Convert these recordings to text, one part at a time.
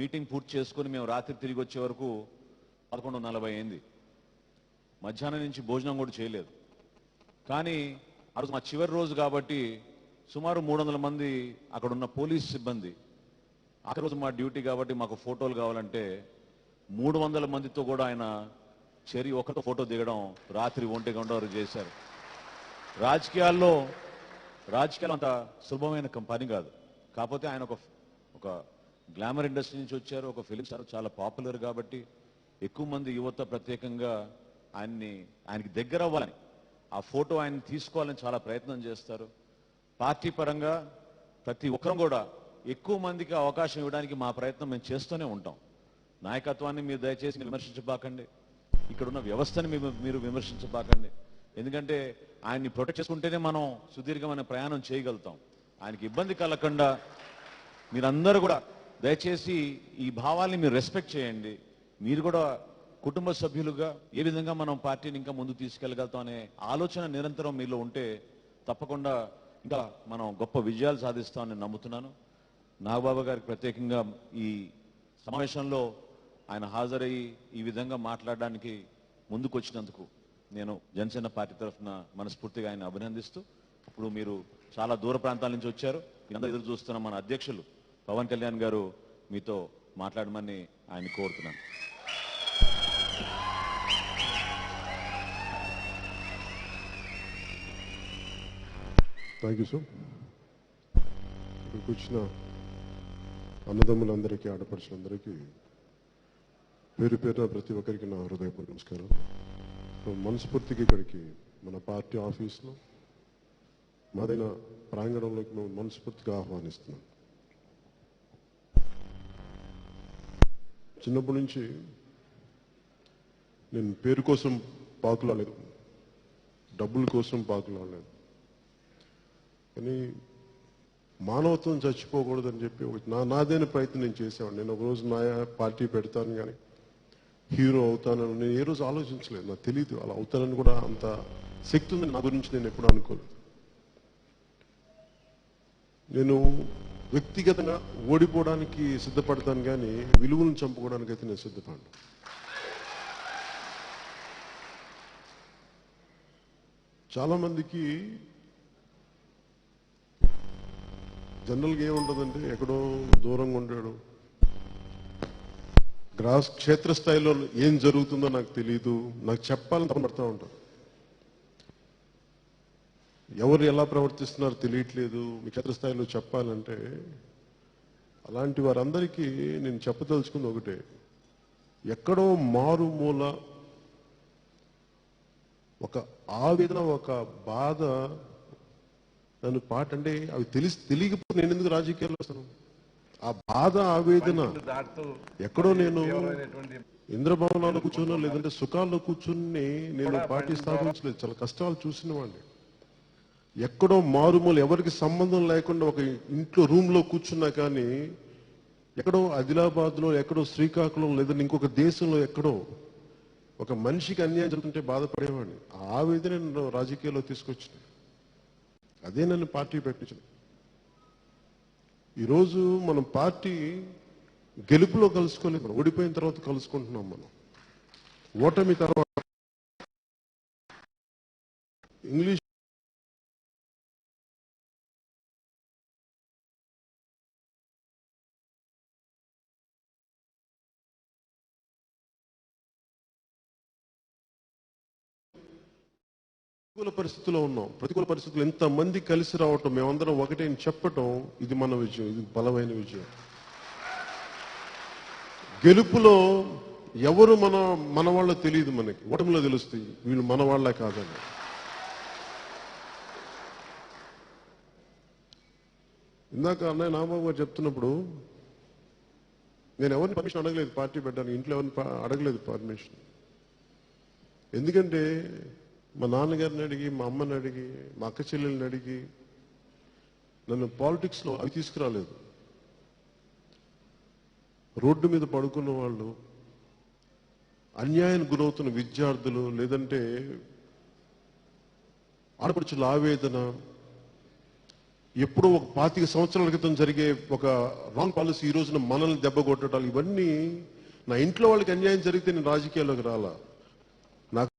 Meeting పూర్తి చేసుకుని మేము రాత్రి తిరిగి వచ్చే వరకు 11:40 అయింది. మధ్యాహ్నం నుంచి భోజనం కూడా చేయలేదు. కానీ ఆ రోజు మా చివరి రోజు కాబట్టి సుమారు 300 మంది అక్కడ ఉన్న పోలీస్ సిబ్బంది, ఆ రోజు మా డ్యూటీ కాబట్టి మాకు ఫోటోలు కావాలంటే 300 మందితో కూడా ఆయన చెరి ఒకరితో ఫోటో దిగడం రాత్రి 1 వరకు చేశారు. రాజకీయాల్లో అంత సులభమైన పని కాదు. కాకపోతే ఆయన ఒక గ్లామర్ ఇండస్ట్రీ నుంచి వచ్చారు, ఒక ఫిలిం స్టార్, చాలా పాపులర్ కాబట్టి ఎక్కువ మంది యువత ప్రత్యేకంగా ఆయనకి దగ్గర అవ్వాలని, ఆ ఫోటో ఆయన తీసుకోవాలని చాలా ప్రయత్నం చేస్తారు. పార్టీ పరంగా ప్రతి ఒక్కరం కూడా ఎక్కువ మందికి అవకాశం ఇవ్వడానికి మా ప్రయత్నం మేము చేస్తూనే ఉంటాం. నాయకత్వాన్ని మీరు దయచేసి విమర్శించబాకండి, ఇక్కడున్న వ్యవస్థని మీరు విమర్శించబాకండి. ఎందుకంటే ఆయన్ని ప్రొటెక్ట్ చేసుకుంటేనే మనం సుదీర్ఘమైన ప్రయాణం చేయగలుగుతాం. ఆయనకి ఇబ్బంది కలగకుండా మీరందరూ కూడా దయచేసి ఈ భావాల్ని మీరు రెస్పెక్ట్ చేయండి. మీరు కూడా కుటుంబ సభ్యులుగా ఏ విధంగా మనం పార్టీని ఇంకా ముందుకు తీసుకెళ్ళగలుగుతాం అనే ఆలోచన నిరంతరం మీలో ఉంటే తప్పకుండా ఇంకా మనం గొప్ప విజయాలు సాధిస్తామని నమ్ముతున్నాను. నాగబాబు గారికి ప్రత్యేకంగా ఈ సమావేశంలో ఆయన హాజరయ్యి ఈ విధంగా మాట్లాడడానికి ముందుకు వచ్చినందుకు నేను జనసేన పార్టీ తరఫున మనస్ఫూర్తిగా ఆయన అభినందిస్తూ, ఇప్పుడు మీరు చాలా దూర ప్రాంతాల నుంచి వచ్చారు, మీరందరూ ఎదురు చూస్తున్న మన అధ్యక్షులు పవన్ కళ్యాణ్ గారు మీతో మాట్లాడమని ఆయన కోరుతున్నాను. Thank you sir. ఇక్కడికి వచ్చిన అన్నదమ్ములందరికీ, ఆడపడుచులందరికీ పేరు పేరున ప్రతి ఒక్కరికి నా హృదయపూర్వక నమస్కారం. మనస్ఫూర్తిగా ఇక్కడికి మన పార్టీ ఆఫీస్లో మాదైన ప్రాంగణంలోకి మేము మనస్ఫూర్తిగా ఆహ్వానిస్తున్నాం. చిన్నప్పటి నుంచి నేను పేరు కోసం పాకులాడలేదు, డబ్బుల కోసం పాకులాడలేదు, కానీ మానవత్వం చచ్చిపోకూడదని చెప్పి నాదైన ప్రయత్నం నేను చేసేవాడిని. నేను ఒకరోజు నా పార్టీ పెడతాను కానీ హీరో అవుతానని నేను ఏ రోజు ఆలోచించలేదు. నాకు తెలియదు అలా అవుతానని కూడా అంత శక్తి ఉందని నా గురించి నేను ఎప్పుడు అనుకోలేదు. నేను వ్యక్తిగతంగా ఓడిపోవడానికి సిద్ధపడతాను కానీ విలువలను చంపుకోవడానికి అయితే నేను సిద్ధపడను. చాలా మందికి జనరల్గా ఏముంటుందంటే ఎక్కడో దూరంగా ఉంటాడు, క్షేత్రస్థాయిలో ఏం జరుగుతుందో నాకు తెలియదు, నాకు చెప్పాలని పడుతూ ఉంటారు. ఎవరు ఎలా ప్రవర్తిస్తున్నారో తెలియట్లేదు, మీ క్షేత్రస్థాయిలో చెప్పాలంటే అలాంటి వారందరికీ నేను చెప్పదలుచుకుంది ఒకటే, ఎక్కడో మారుమూల ఒక ఆవేదన, ఒక బాధ నన్ను అంటే అవి తెలియకపోతే నేను ఎందుకు రాజకీయాల్లో వస్తాను? ఆ బాధ, ఆవేదన ఎక్కడో నేను ఇంద్రభవనాల్లో కూర్చున్నా, లేదంటే సుఖాల్లో కూర్చుని నేను పార్టీ స్థాపించలేదు. చాలా కష్టాలు చూసిన వాడిని. ఎక్కడో మారుమూల ఎవరికి సంబంధం లేకుండా ఒక ఇంట్లో రూమ్లో కూర్చున్నా కానీ ఎక్కడో ఆదిలాబాద్లో, ఎక్కడో శ్రీకాకుళం, లేదంటే ఇంకొక దేశంలో ఎక్కడో ఒక మనిషికి అన్యాయం జరుగుతుంటే బాధపడేవాడిని. ఆ ఆవేదన నన్ను రాజకీయాల్లో తీసుకొచ్చింది. అదే నన్ను పార్టీ పెట్టించింది. ఈరోజు మనం పార్టీ గెలుపులో కలుసుకోలేదు, మనం ఓడిపోయిన తర్వాత కలుసుకుంటున్నాం. మనం ఓటమి తర్వాత ఇంగ్లీష్ ప్రతికూల పరిస్థితుల్లో ఉన్నాం. ప్రతికూల పరిస్థితులు ఎంతమంది కలిసి రావటం, మేమందరం ఒకటే చెప్పటం, ఇది మన విజయం, ఇది బలమైన విజయం. గెలుపులో ఎవరు మన వాళ్ళో తెలియదు మనకి, ఓటమిలో తెలుస్తాయి వీళ్ళు మన వాళ్ళే కాదని. ఇందాక అన్నయ్య నాగబాబు గారు చెప్తున్నప్పుడు నేను ఎవరిని పర్మిషన్ అడగలేదు పార్టీ పెట్టడానికి, ఇంట్లో ఎవరిని అడగలేదు పర్మిషన్. ఎందుకంటే మా నాన్నగారిని అడిగి, మా అమ్మని అడిగి, మా అక్క చెల్లెల్ని అడిగి నన్ను పాలిటిక్స్లో అవి తీసుకురాలేదు. రోడ్డు మీద పడుకున్న వాళ్ళు, అన్యాయానికి గురవుతున్న విద్యార్థులు, లేదంటే ఆడపడుచుల ఆవేదన, ఎప్పుడో ఒక 25 సంవత్సరాల క్రితం జరిగే ఒక రాంగ్ పాలసీ ఈ రోజున మనల్ని దెబ్బ కొట్టడాలు ఇవన్నీ నా ఇంట్లో వాళ్ళకి అన్యాయం జరిగితే నేను రాజకీయాల్లోకి రాలా. నాకు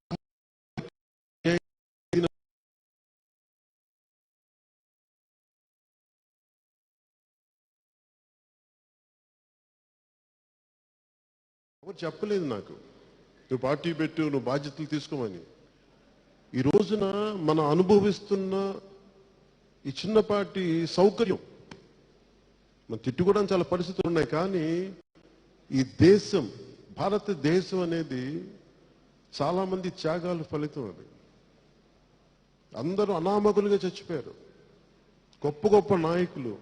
ఎవరు చెప్పలేదు నాకు నువ్వు పార్టీ పెట్టు, నువ్వు బాధ్యతలు తీసుకోమని. ఈ రోజున మనం అనుభవిస్తున్న ఈ చిన్నపాటి సౌకర్యం మనం తిట్టుకోవడానికి చాలా పరిస్థితులు ఉన్నాయి, కానీ ఈ దేశం, భారతదేశం అనేది చాలా మంది త్యాగాల ఫలితం. అది అందరూ అనామకులుగా చచ్చిపోయారు. గొప్ప గొప్ప నాయకులు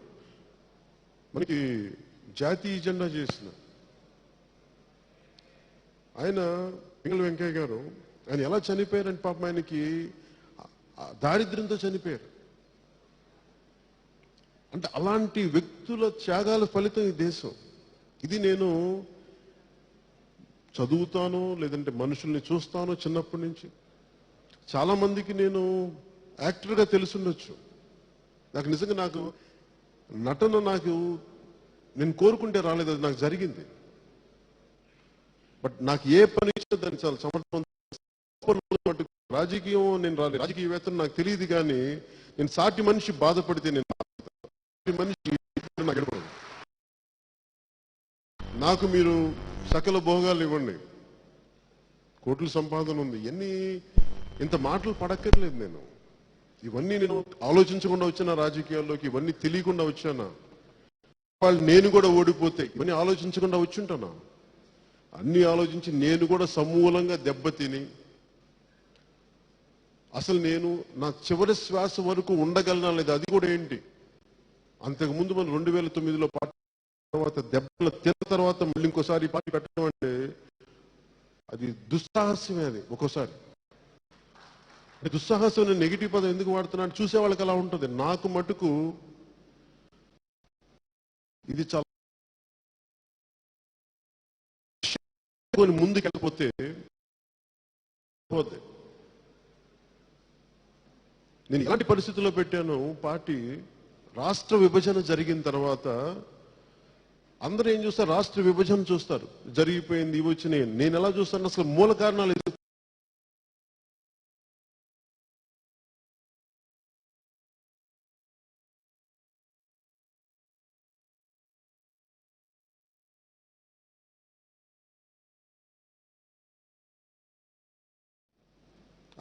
మనకి జాతీయ జెండా చేసిన ఆయన పింగళి వెంకయ్య గారు, ఆయన ఎలా చనిపోయారంటే పాపం ఆయనకి దారిద్ర్యంతో చనిపోయారు. అంటే అలాంటి వ్యక్తుల త్యాగాల ఫలితం ఈ దేశం. ఇది నేను చదువుతాను, లేదంటే మనుషుల్ని చూస్తాను చిన్నప్పటి నుంచి. చాలా మందికి నేను యాక్టర్గా తెలుసుండొచ్చు. నాకు నటన నేను కోరుకుంటే రాలేదు, అది నాకు జరిగింది. బట్ నాకు ఏ పని ఇచ్చినా దాన్ని చాలా సమర్థవంతం. రాజకీయం నేను రాలేదు, రాజకీయవేత్తను నాకు తెలియదు, కానీ నేను సాటి మనిషి బాధపడితే నేను మనిషి నాకు గడపదు. నాకు మీరు సకల భోగాలు ఇవ్వండి, కోట్ల సంపాదన ఉంది, ఇవన్నీ ఇంత మాటలు పడక్కర్లేదు. నేను ఇవన్నీ నేను ఆలోచించకుండా వచ్చానా రాజకీయాల్లోకి, ఇవన్నీ తెలియకుండా వచ్చానా? వాళ్ళు నేను కూడా ఓడిపోతే ఇవన్నీ ఆలోచించకుండా వచ్చుంటానా? అన్ని ఆలోచించి నేను కూడా సమూలంగా దెబ్బతిని అసలు నేను నా చివరి శ్వాస వరకు ఉండగలనా లేదా, అది కూడా ఏంటి. అంతకుముందు మనం 2009లో పార్టీ తర్వాత దెబ్బలు తిన్న తర్వాత మళ్ళీ ఇంకోసారి పార్టీ పెట్టడం అంటే అది దుస్సాహస్యమే. అది ఒక్కోసారి దుస్సాహసం. నేను నెగిటివ్ పదం ఎందుకు వాడుతున్నాను, చూసే వాళ్ళకి అలా ఉంటుంది. నాకు మటుకు ఇది చాలా ముందుకు వెళ్ళిపోతే నేను ఎలాంటి పరిస్థితుల్లో పెట్టాను పార్టీ. రాష్ట్ర విభజన జరిగిన తర్వాత అందరూ ఏం చూస్తారు, రాష్ట్ర విభజన చూస్తారు, జరిగిపోయింది, ఇవి వచ్చినాయి. నేను ఎలా చూస్తాను, అసలు మూల కారణాలు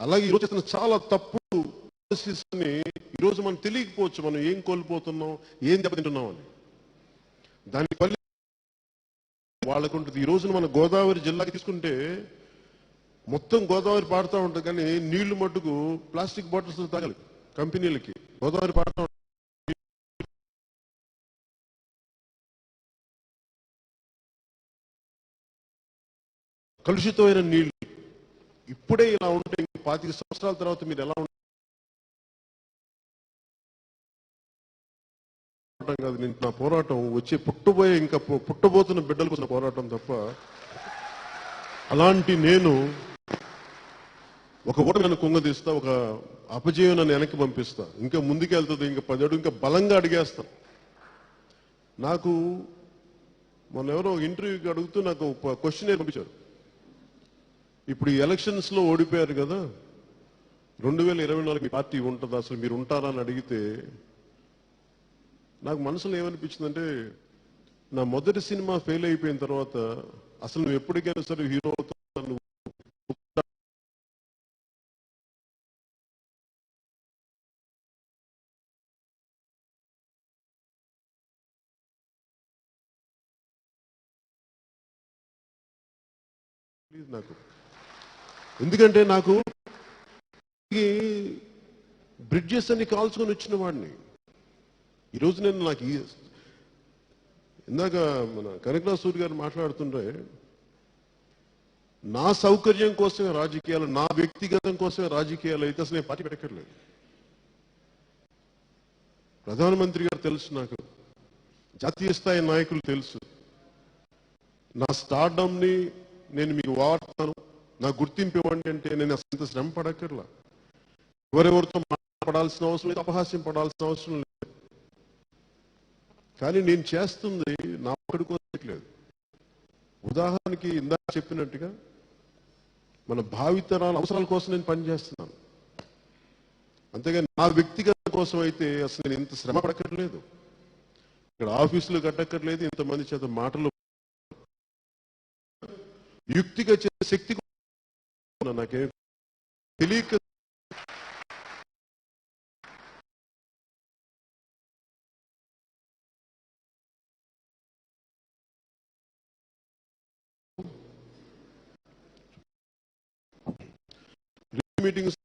అలాగే ఈరోజు చేస్తున్న చాలా తప్పు పాలసీస్ని ఈరోజు మనం తెలియకపోవచ్చు, మనం ఏం కోల్పోతున్నాం, ఏం దెబ్బతింటున్నాం అని. దాని వల్ల వాళ్ళకు ఉంటుంది. ఈ రోజున మన గోదావరి జిల్లాకి తీసుకుంటే మొత్తం గోదావరి పాడుతూ ఉంటుంది, కానీ నీళ్లు మట్టుకు ప్లాస్టిక్ బాటిల్స్ తాగాలి కంపెనీలకి. గోదావరి పాడుతూ కలుషితమైన నీళ్లు. ఇప్పుడే ఇలా ఉంటే 25 సంవత్సరాల తర్వాత మీరు ఎలా ఉంటాం కాదు. నేను నా పోరాటం వచ్చే పుట్టబోయే ఇంకా పుట్టబోతున్న బిడ్డల కోసం పోరాటం తప్ప, అలాంటి నేను ఒక ఓట నన్ను కుంగదీస్తా, ఒక అపజయం నన్ను వెనక్కి పంపిస్తా, ఇంకా ముందుకెళ్తుంది, ఇంకా 10 అడుగు ఇంకా బలంగా అడిగేస్తా. నాకు మొన్న ఎవరో ఇంటర్వ్యూకి అడుగుతూ నాకు ఒక క్వశ్చన్ పంపించారు. ఇప్పుడు ఈ ఎలక్షన్స్ లో ఓడిపోయారు కదా, 2024 పార్టీ ఉంటుందా, అసలు మీరు ఉంటారా అని అడిగితే నాకు మనసులో ఏమనిపించిందంటే, నా మొదటి సినిమా ఫెయిల్ అయిపోయిన తర్వాత అసలు నువ్వు ఎప్పటికైనా సరే హీరో అవుతావు, నాకు. ఎందుకంటే నాకు బ్రిడ్జెస్ అన్ని కాల్చుకొని వచ్చిన వాడిని. ఈరోజు నేను నాకు ఇందాక మన కనకరాజ్ సూర్య గారు మాట్లాడుతుంటే, నా సౌకర్యం కోసమే రాజకీయాలు, నా వ్యక్తిగతం కోసమే రాజకీయాలు అయితే అసలు నేను పార్టీ పెట్టక్కర్లేదు. ప్రధానమంత్రి గారు తెలుసు, నాకు జాతీయ స్థాయి నాయకులు తెలుసు. నా స్టార్డమ్ని నేను మీకు వాడతాను, నా గుర్తింపు ఇవ్వండి అంటే నేను అసలు శ్రమ పడక్కర్లా. ఎవరెవరితో మాట్లాడాల్సిన అవసరం లేదు, అపహాస్యం పడాల్సిన అవసరం లేదు. కానీ నేను చేస్తుంది నా ఒక్కడి కోసం లేదు. ఉదాహరణకి ఇందాక చెప్పినట్టుగా మన భావితరాల అవసరాల కోసం నేను పనిచేస్తున్నాను. అంతేగాని నా వ్యక్తిగత కోసం అయితే అసలు నేను ఇంత శ్రమ పడక్కర్లేదు, ఇక్కడ ఆఫీసులు కట్టక్కర్లేదు, ఇంతమంది చేత మాటలు యుక్తిగా చేసే శక్తి కూడా నాకేం తెలియక మీటింగ్స్